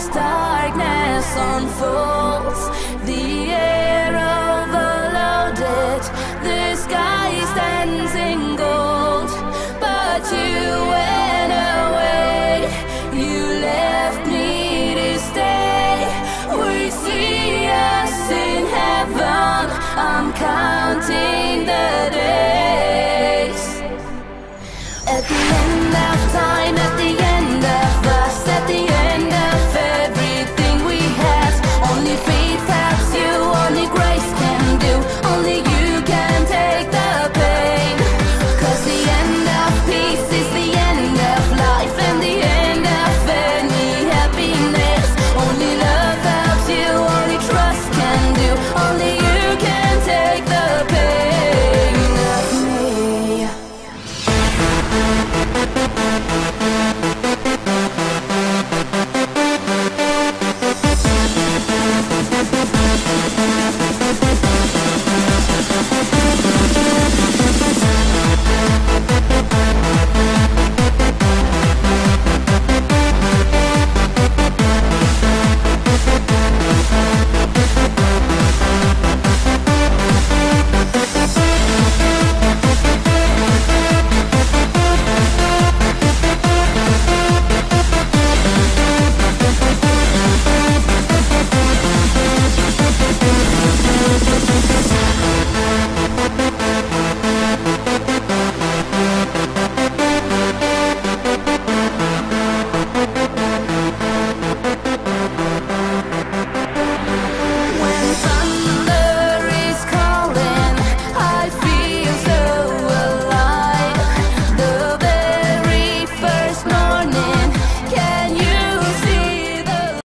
as darkness unfolds, the air overloaded, the sky stands in gold. But you went away, you left me to stay. We see us in heaven, I'm counting the days. At the end of time, at